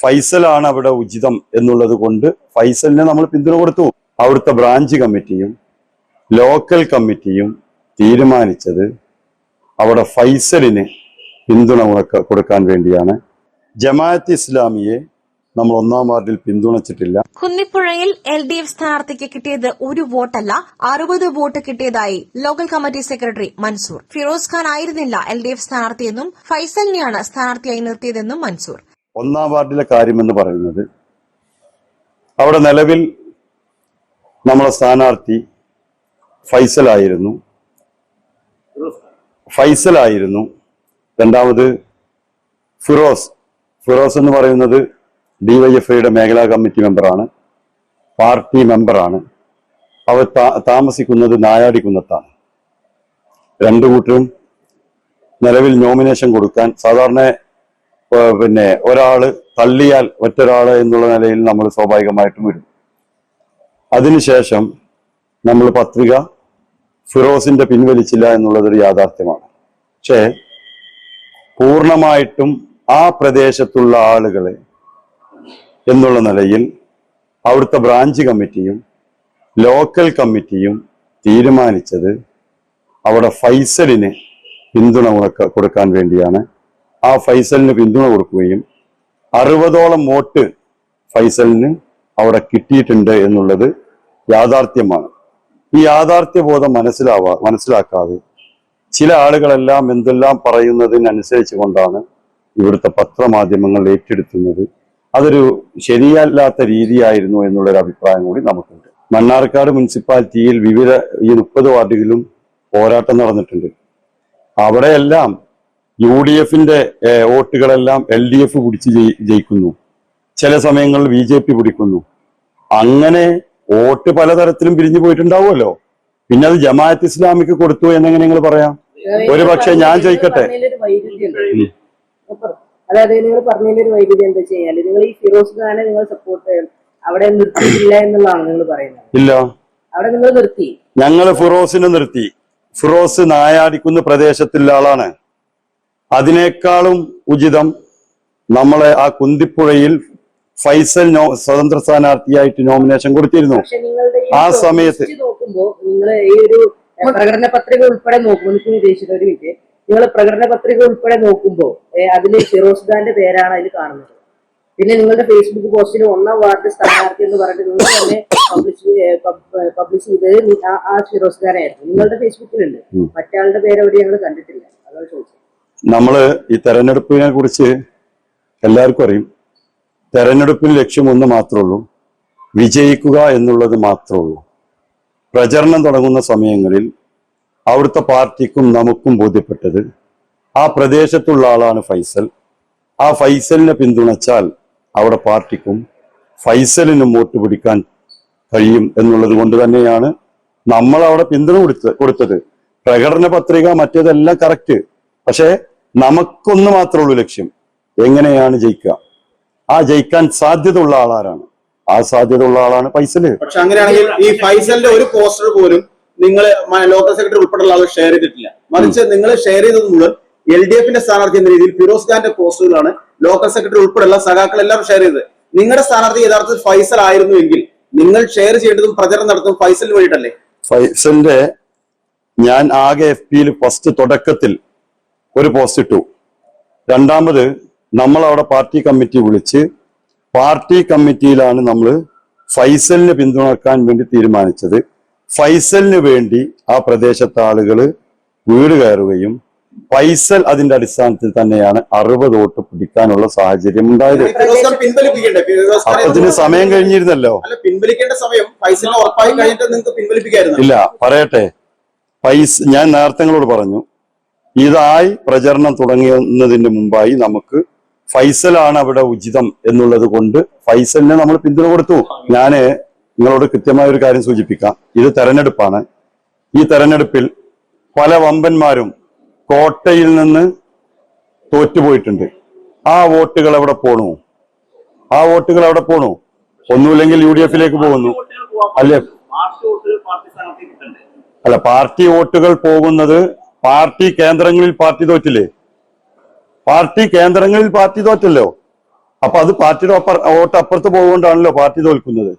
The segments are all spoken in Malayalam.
ഫൈസലാണ് അവിടെ ഉചിതം എന്നുള്ളത് കൊണ്ട് ഫൈസലിനെ നമ്മൾ പിന്തുണ കൊടുത്തു. അവിടുത്തെ ബ്രാഞ്ച് കമ്മിറ്റിയും ലോക്കൽ കമ്മിറ്റിയും തീരുമാനിച്ചത് അവിടെ ഫൈസലിന് പിന്തുണ കൊടുക്കാൻ വേണ്ടിയാണ്. ജമാഅത്ത് ഇസ്ലാമിയെ നമ്മൾ 1-ാം വാർഡിൽ പിന്തുണച്ചിട്ടില്ല. കുന്നിപ്പുഴയിൽ LDF സ്ഥാനാർത്ഥിക്ക് കിട്ടിയത് 1 വോട്ടല്ല 60 വോട്ട് കിട്ടിയതായി local committee secretary Mansoor. Firoz Khan ആയിരുന്നില്ല LDF സ്ഥാനാർത്ഥിയെന്നും ഫൈസലിനെയാണ് സ്ഥാനാർത്ഥിയായി നിർത്തിയതെന്നും മൻസൂർ. 1-ാം വാർഡിലെ കാര്യമെന്ന് പറയുന്നത് അവിടെ നിലവിൽ നമ്മളെ സ്ഥാനാർത്ഥി ഫൈസലായിരുന്നു. രണ്ടാമത് ഫിറോസ് എന്ന് പറയുന്നത് DYFIയുടെ മേഖലാ കമ്മിറ്റി മെമ്പറാണ്, പാർട്ടി മെമ്പറാണ്. അവർ താമസിക്കുന്നത് നായാടിക്കുന്നത്താണ്. രണ്ടു കൂട്ടരും നിലവിൽ നോമിനേഷൻ കൊടുക്കാൻ സാധാരണ ഒരാള് തള്ളിയാൽ മറ്റൊരാള് എന്നുള്ള നിലയിൽ നമ്മൾ സ്വാഭാവികമായിട്ടും വരും. അതിനുശേഷം നമ്മൾ പത്രിക ഫിറോസിന്റെ പിൻവലിച്ചില്ല എന്നുള്ളതൊരു യാഥാർത്ഥ്യമാണ്. പക്ഷേ പൂർണ്ണമായിട്ടും ആ പ്രദേശത്തുള്ള ആളുകളെ എന്നുള്ള നിലയിൽ അവിടുത്തെ ബ്രാഞ്ച് കമ്മിറ്റിയും ലോക്കൽ കമ്മിറ്റിയും തീരുമാനിച്ചത് അവിടെ ഫൈസലിന് പിന്തുണ കൊടുക്കാൻ വേണ്ടിയാണ്. ആ ഫൈസലിന് പിന്തുണ കൊടുക്കുകയും 60ഓളം വോട്ട് ഫൈസലിന് അവിടെ കിട്ടിയിട്ടുണ്ട് എന്നുള്ളത് യാഥാർത്ഥ്യമാണ്. ഈ യാഥാർത്ഥ്യബോധം മനസ്സിലാക്കാതെ ചില ആളുകളെല്ലാം എന്തെല്ലാം പറയുന്നതിനനുസരിച്ച് കൊണ്ടാണ് ഇവിടുത്തെ പത്രമാധ്യമങ്ങൾ ഏറ്റെടുക്കുന്നത്. അതൊരു ശരിയല്ലാത്ത രീതിയായിരുന്നു എന്നുള്ളൊരു അഭിപ്രായം കൂടി നമുക്കുണ്ട്. മണ്ണാർക്കാട് മുനിസിപ്പാലിറ്റിയിൽ ഈ 30 വാർഡുകളിലും പോരാട്ടം നടന്നിട്ടുണ്ട്. അവിടെയെല്ലാം UDFന്റെ വോട്ടുകളെല്ലാം LDF പിടിച്ച് ജയിക്കുന്നു, ചില സമയങ്ങളിൽ BJP പിടിക്കുന്നു. അങ്ങനെ വോട്ട് പലതരത്തിലും പിരിഞ്ഞു പോയിട്ടുണ്ടാവുമല്ലോ. പിന്നെ അത് ജമാഅത്ത് ഇസ്ലാമിക്ക് കൊടുത്തു എന്നെങ്ങനെ നിങ്ങൾ പറയാം? ഒരു പക്ഷെ ഞാൻ ചോദിക്കട്ടെ, അതായത് നിങ്ങൾ പറഞ്ഞതിലൊരു വൈദ്യുതി എന്താ ചെയ്യാല്, നിങ്ങൾ ഈ ഫിറോസ് ഖാനെ നിങ്ങൾ സപ്പോർട്ട് അവിടെ നിർത്തിയില്ല എന്നുള്ളതാണ് നിങ്ങൾ പറയുന്നത്? ഇല്ല, അവിടെ നിങ്ങൾ നിർത്തി. ഞങ്ങള് ഫിറോസിനെ നിർത്തി. ഫിറോസ് നായാടിക്കുന്ന പ്രദേശത്തുള്ള ആളാണ്. അതിനേക്കാളും ഉചിതം നമ്മളെ ആ കുന്തിപ്പുഴയിൽ ഫൈസൽ സ്വതന്ത്ര സ്ഥാനാർത്ഥിയായിട്ട് നോമിനേഷൻ കൊടുത്തിരുന്നു. ആ സമയത്ത് നോക്കുമ്പോ നിങ്ങൾ ഈ ഒരു പ്രകടന പത്രിക ഉൾപ്പെടെ നോക്കുമ്പോൾ ഒരു മിനിറ്റ്, നിങ്ങൾ പ്രകടന പത്രിക ഉൾപ്പെടെ നോക്കുമ്പോ അതില് ഫിറോസ് ഖാന്റെ പേരാണ് അതിൽ കാണുന്നത്. പിന്നെ നിങ്ങളുടെ ഫേസ്ബുക്ക് പോസ്റ്റിൽ 1-ാം വാർഡ് സ്ഥാനാർത്ഥി എന്ന് പറഞ്ഞിട്ട് നിങ്ങൾ തന്നെ പബ്ലിഷ് ചെയ്തത് ആ ഫിറോസ് ഖാനായിരുന്നു. നിങ്ങളുടെ ഫേസ്ബുക്കിലുണ്ട്, മറ്റാളുടെ പേര് എവിടെ ഞങ്ങൾ കണ്ടിട്ടില്ല. അതാണ് ചോദിച്ചത്. നമ്മള് ഈ തെരഞ്ഞെടുപ്പിനെ കുറിച്ച് എല്ലാവർക്കും അറിയും. തെരഞ്ഞെടുപ്പിന് ലക്ഷ്യം ഒന്ന് മാത്രമേ ഉള്ളൂ, വിജയിക്കുക എന്നുള്ളത് മാത്രമേ ഉള്ളൂ. പ്രചരണം തുടങ്ങുന്ന സമയങ്ങളിൽ അവിടുത്തെ പാർട്ടിക്കും നമുക്കും ബോധ്യപ്പെട്ടത് ആ പ്രദേശത്തുള്ള ആളാണ് ഫൈസൽ. ആ ഫൈസലിനെ പിന്തുണച്ചാൽ അവിടെ പാർട്ടിക്കും ഫൈസലിനും വോട്ട് പിടിക്കാൻ കഴിയും എന്നുള്ളത് കൊണ്ട് തന്നെയാണ് നമ്മൾ അവിടെ പിന്തുണ കൊടുത്തത്. പ്രകടന പത്രിക മറ്റേതെല്ലാം കറക്റ്റ്. പക്ഷെ നമുക്കൊന്ന് മാത്രമേ ഉള്ളൂ ലക്ഷ്യം, എങ്ങനെയാണ് ജയിക്കുക. ആ ജയിക്കാൻ സാധ്യത ഉള്ള ആളാരാണ്? ആ സാധ്യത ഉള്ള ആളാണ് ഫൈസല്. പക്ഷെ അങ്ങനെയാണെങ്കിൽ ഈ ഫൈസലിന്റെ ഒരു പോസ്റ്റർ പോലും നിങ്ങൾ ലോക്കൽ സെക്രട്ടറി ഉൾപ്പെടെയുള്ള ആളുകൾ ഷെയർ ചെയ്തിട്ടില്ല. മറിച്ച് നിങ്ങൾ ഷെയർ ചെയ്തത് മുഴുവൻ LDFന്റെ സ്ഥാനാർത്ഥി എന്ന രീതിയിൽ ഫിറോസ് ഖാന്റെ പോസ്റ്ററുകളാണ് ലോക്കൽ സെക്രട്ടറി ഉൾപ്പെടെയുള്ള സഖാക്കൾ എല്ലാവരും ഷെയർ ചെയ്തത്. നിങ്ങളുടെ സ്ഥാനാർത്ഥി യഥാർത്ഥത്തിൽ ഫൈസൽ ആയിരുന്നു എങ്കിൽ നിങ്ങൾ ഷെയർ ചെയ്യേണ്ടതും പ്രചരണം നടത്തും ഫൈസലിന് വേണ്ടിയിട്ടല്ലേ? ഫൈസലിന്റെ ഞാൻ ആകെ FBയിൽ ഫസ്റ്റ് തുടക്കത്തിൽ ഒരു പോസ്റ്റ് ഇട്ടു. രണ്ടാമത് നമ്മൾ അവിടെ പാർട്ടി കമ്മിറ്റി വിളിച്ച് പാർട്ടി കമ്മിറ്റിയിലാണ് നമ്മൾ ഫൈസലിനെ പിന്തുണക്കാൻ വേണ്ടി തീരുമാനിച്ചത്. ഫൈസലിന് വേണ്ടി ആ പ്രദേശത്തെ ആളുകൾ വീട് കയറുകയും ഫൈസൽ അതിന്റെ അടിസ്ഥാനത്തിൽ തന്നെയാണ് 60 വോട്ട് പിടിക്കാനുള്ള സാഹചര്യം ഉണ്ടായത്. അപ്പത്തിന് സമയം കഴിഞ്ഞിരുന്നല്ലോ. ഇല്ല, പറയട്ടെ. ഞാൻ നേരത്തെ പറഞ്ഞു, ഇതായി പ്രചരണം തുടങ്ങുന്നതിന് മുമ്പായി നമുക്ക് ഫൈസലാണ് അവിടെ ഉചിതം എന്നുള്ളത് കൊണ്ട് ഫൈസലിനെ നമ്മൾ പിന്തുണ കൊടുത്തു. ഞാന് നിങ്ങളോട് കൃത്യമായ ഒരു കാര്യം സൂചിപ്പിക്കാം. ഇത് തെരഞ്ഞെടുപ്പാണ്. ഈ തെരഞ്ഞെടുപ്പിൽ പല വമ്പന്മാരും കോട്ടയിൽ നിന്ന് തോറ്റുപോയിട്ടുണ്ട്. ആ വോട്ടുകൾ എവിടെ പോണു? ഒന്നുമില്ലെങ്കിൽ UDFിലേക്ക് പോകുന്നു. അല്ല, പാർട്ടി വോട്ടുകൾ പോകുന്നത് പാർട്ടി കേന്ദ്രങ്ങളിൽ പാർട്ടി തോറ്റില്ലേ? പാർട്ടി കേന്ദ്രങ്ങളിൽ പാർട്ടി തോറ്റല്ലോ. അപ്പൊ അത് പാർട്ടിയുടെ വോട്ട് അപ്പുറത്ത് പോകുകൊണ്ടാണല്ലോ പാർട്ടി തോൽക്കുന്നത്.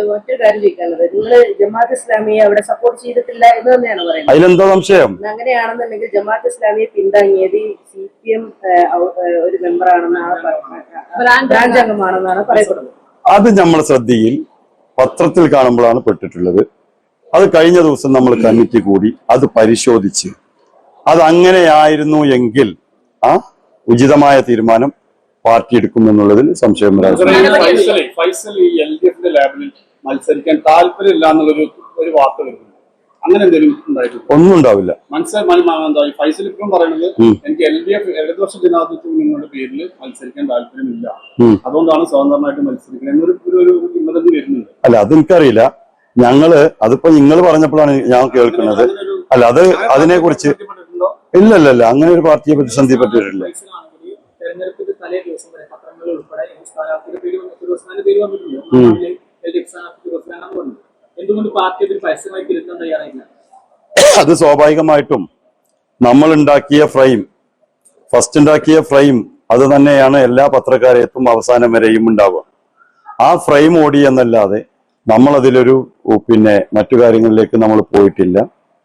മറ്റൊരു കാര്യം ചോദിക്കാനുള്ളത്, നിങ്ങൾ ജമാഅത്ത് ഇസ്ലാമിയെ അവിടെ സപ്പോർട്ട് ചെയ്തിട്ടില്ല എന്ന് തന്നെയാണ് പറയുന്നത്. അതിലെന്താ സംശയം? അങ്ങനെയാണെന്നുണ്ടെങ്കിൽ ജമാഅത്ത് ഇസ്ലാമിയെ പിന്താങ്ങിയത് CPM ഒരു മെമ്പറാണെന്നാണ് ബ്രാഞ്ച് അംഗമാണെന്നാണ് പറയപ്പെടുന്നത്. അത് നമ്മളെ ശ്രദ്ധയിൽ പത്രത്തിൽ കാണുമ്പോഴാണ് പെട്ടിട്ടുള്ളത്. അത് കഴിഞ്ഞ ദിവസം നമ്മൾ കമ്മിറ്റി കൂടി അത് പരിശോധിച്ച് അത് അങ്ങനെയായിരുന്നു എങ്കിൽ ഉചിതമായ തീരുമാനം പാർട്ടി എടുക്കുമെന്നുള്ളതിൽ സംശയം വരാൻ ഫൈസൽ ഈ LDF-ന്റെ ലാബിൽ മത്സരിക്കാൻ താല്പര്യമില്ല എന്നുള്ളൊരു വാർത്ത വരുന്നു. അങ്ങനെ എന്തെങ്കിലും ഉണ്ടായിട്ടുണ്ട്? ഒന്നും ഉണ്ടാവില്ല. ഫൈസൽ ഇപ്പം പറയുന്നത് എനിക്ക് LDF ഇടതുപക്ഷ ജനാധിപത്യ മുന്നണിയുടെ പേരിൽ മത്സരിക്കാൻ താല്പര്യമില്ല, അതുകൊണ്ടാണ് സ്വതന്ത്രമായിട്ട് മത്സരിക്കുന്നത് എന്നൊരു കിംവദന്തി വരുന്നുണ്ട്. അല്ല, അതെനിക്കറിയില്ല. അതിപ്പോ നിങ്ങൾ പറഞ്ഞപ്പോഴാണ് ഞാൻ കേൾക്കുന്നത്. അല്ല, അതിനെ കുറിച്ച് ഇല്ലല്ല, അങ്ങനെ ഒരു പാർട്ടിയെ പ്രതിസന്ധിപ്പെട്ടിട്ടില്ല. തെരഞ്ഞെടുപ്പിന്റെ തലേ ദിവസം വരെ പത്രങ്ങളിൽ ഉൾപ്പെടെ സ്ഥാനാർത്ഥിയുടെ പേര് ഫിറോസ്ഖാന്റെ പേര് വന്നിട്ടുണ്ട്. LDF സ്ഥാനാർത്ഥി ഫിറോസ്ഖാനാണ് പറഞ്ഞത്. എന്തുകൊണ്ട് പാർട്ടി അതിൽ പരസ്യമായി തിരുത്താൻ തയ്യാറായില്ല? അത് സ്വാഭാവികമായിട്ടും നമ്മൾ ഉണ്ടാക്കിയ ഫസ്റ്റ് ഉണ്ടാക്കിയ ഫ്രെയിം അത് തന്നെയാണ് എല്ലാ പത്രക്കാരെത്തും അവസാനം വരെയും ഉണ്ടാവുക. ആ ഫ്രെയിം ഓടി എന്നല്ലാതെ നമ്മളതിലൊരു മറ്റു കാര്യങ്ങളിലേക്ക് നമ്മൾ പോയിട്ടില്ല.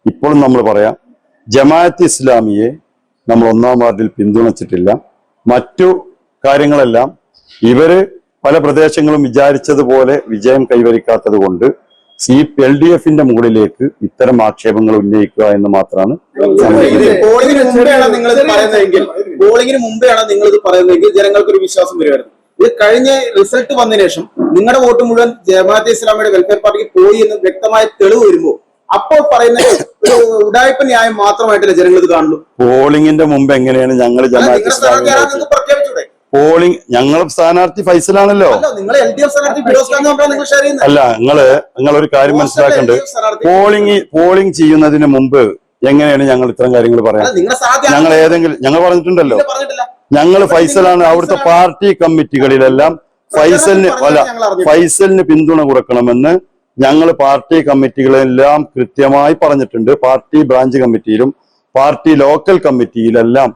ഇപ്പോഴും നമ്മൾ പറയാം, ജമാഅത്ത് ഇസ്ലാമിയെ നമ്മൾ 1-ാം വാർഡിൽ പിന്തുണച്ചിട്ടില്ല. മറ്റു കാര്യങ്ങളെല്ലാം ഇവര് പല പ്രദേശങ്ങളും വിചാരിച്ചതുപോലെ വിജയം കൈവരിക്കാത്തത് കൊണ്ട് LDF-ന്റെ മുകളിലേക്ക് ഇത്തരം ആക്ഷേപങ്ങൾ ഉന്നയിക്കുക എന്ന് മാത്രമാണ്. പോളിംഗിന് മുമ്പെയാണ് നിങ്ങൾ ഇത് പറയുന്നതെങ്കിൽ ജനങ്ങൾക്കൊരു വിശ്വാസം വരുമായിരുന്നു. ഇത് കഴിഞ്ഞ റിസൾട്ട് വന്നതിന് ശേഷം നിങ്ങളുടെ വോട്ട് മുഴുവൻ ജമാഅത്തെ ഇസ്ലാമിയുടെ വെൽഫെയർ പാർട്ടിക്ക് പോയി എന്ന് വ്യക്തമായ തെളിവ് വരുമ്പോൾ അപ്പോൾ പറയുന്ന ഒരു ഉടായ്പ ന്യായം മാത്രമായിട്ടല്ലേ ജനങ്ങൾ ഇത് കാണുന്നു? പോളിംഗിന്റെ മുമ്പ് എങ്ങനെയാണ് ഞങ്ങൾ ജമാഅത്തെ ഇസ്ലാമി പ്രഖ്യാപിച്ചൂടെ? ഞങ്ങൾ സ്ഥാനാർത്ഥി ഫൈസലാണല്ലോ. അല്ല, നിങ്ങളൊരു കാര്യം മനസ്സിലാക്കേണ്ടത്, പോളിംഗ് ചെയ്യുന്നതിന് മുമ്പ് എങ്ങനെയാണ് ഞങ്ങൾ ഇത്തരം കാര്യങ്ങൾ പറയാം? ഞങ്ങൾ പറഞ്ഞിട്ടുണ്ടല്ലോ, ഞങ്ങൾ ഫൈസലാണ്. അവിടുത്തെ പാർട്ടി കമ്മിറ്റികളിലെല്ലാം ഫൈസലിന് പിന്തുണ കൊടുക്കണമെന്ന് ഞങ്ങൾ പാർട്ടി കമ്മിറ്റികളെല്ലാം കൃത്യമായി പറഞ്ഞിട്ടുണ്ട്. പാർട്ടി ബ്രാഞ്ച് കമ്മിറ്റിയിലും പാർട്ടി ലോക്കൽ കമ്മിറ്റിയിലെല്ലാം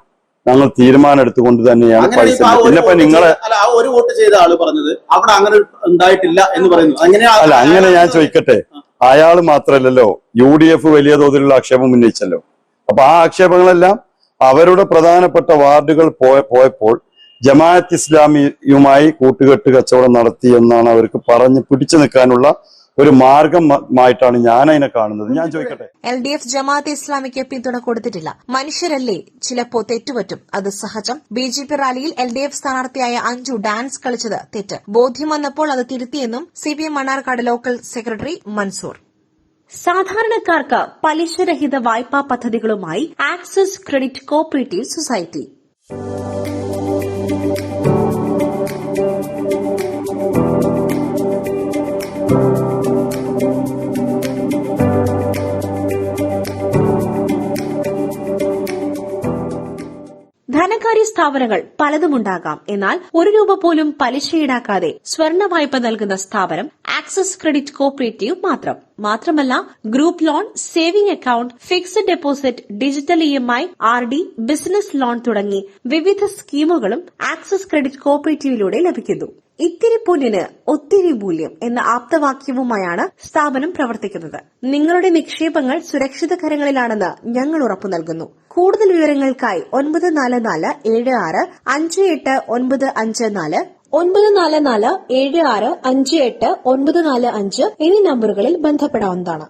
ഞങ്ങൾ തീരുമാനം എടുത്തുകൊണ്ട് തന്നെയാണ് ഫൈസൽ. പിന്നെപ്പോ നിങ്ങളെ ഒരു വോട്ട് ചെയ്ത ആള് പറഞ്ഞത് അവിടെ അങ്ങനെ ഉണ്ടായിട്ടില്ല എന്ന് പറയുന്നു. അല്ല, അങ്ങനെ ഞാൻ ചോദിക്കട്ടെ, അയാൾ മാത്രമല്ലല്ലോ UDF വലിയ തോതിലുള്ള ആക്ഷേപം ഉന്നയിച്ചല്ലോ. അപ്പൊ ആ ആക്ഷേപങ്ങളെല്ലാം അവരുടെ പ്രധാനപ്പെട്ട വാർഡുകൾ പോയപ്പോൾ ജമാഅത്ത് ഇസ്ലാമിയുമായി കൂട്ടുകെട്ട് കച്ചവടം നടത്തി എന്നാണ് അവർക്ക് പറഞ്ഞ് പിടിച്ചു നിൽക്കാനുള്ള ഒരു മാർഗമായിട്ടാണ് ഞാൻ അതിനെ കാണുന്നത്. ഞാൻ ചോദിക്കട്ടെ, LDF ജമാഅത്തെ ഇസ്ലാമിക്ക് പിന്തുണ കൊടുത്തിട്ടില്ല. മനുഷ്യരല്ലേ, ചിലപ്പോ തെറ്റുപറ്റും, അത് സഹജം. BJP റാലിയിൽ LDF സ്ഥാനാർത്ഥിയായ അഞ്ജു ഡാൻസ് കളിച്ചത് തെറ്റ്. ബോധ്യം വന്നപ്പോൾ അത് തിരുത്തിയെന്നും CPM Mannarkkad local secretary Mansoor. സാധാരണക്കാർക്ക് പലിശരഹിത വായ്പാ പദ്ധതികളുമായി ആക്സിസ് ക്രെഡിറ്റ് കോഓപ്പറേറ്റീവ് സൊസൈറ്റി. ധനകാര്യ സ്ഥാപനങ്ങൾ പലതുമുണ്ടാകാം. എന്നാൽ ₹1 പോലും പലിശ ഈടാക്കാതെ സ്വർണ്ണ വായ്പ നൽകുന്ന സ്ഥാപനം ആക്സിസ് ക്രെഡിറ്റ് കോഓപ്പറേറ്റീവ് മാത്രമല്ല group loan, saving account, fixed deposit, digital EMI, RD, business loan തുടങ്ങി വിവിധ സ്കീമുകളും ആക്സിസ് ക്രെഡിറ്റ് കോഓപ്പറേറ്റീവിലൂടെ ലഭിക്കുന്നു. ഇത്തിരി പൊന്നിന് ഒത്തിരി മൂല്യം എന്ന ആപ്തവാക്യവുമായാണ് സ്ഥാപനം പ്രവർത്തിക്കുന്നത്. നിങ്ങളുടെ നിക്ഷേപങ്ങൾ സുരക്ഷിത കരങ്ങളിലാണെന്ന് ഞങ്ങൾ ഉറപ്പു നൽകുന്നു. കൂടുതൽ വിവരങ്ങൾക്കായി 9446589554 9446589545 എന്നീ നമ്പറുകളിൽ ബന്ധപ്പെടാവുന്നതാണ്.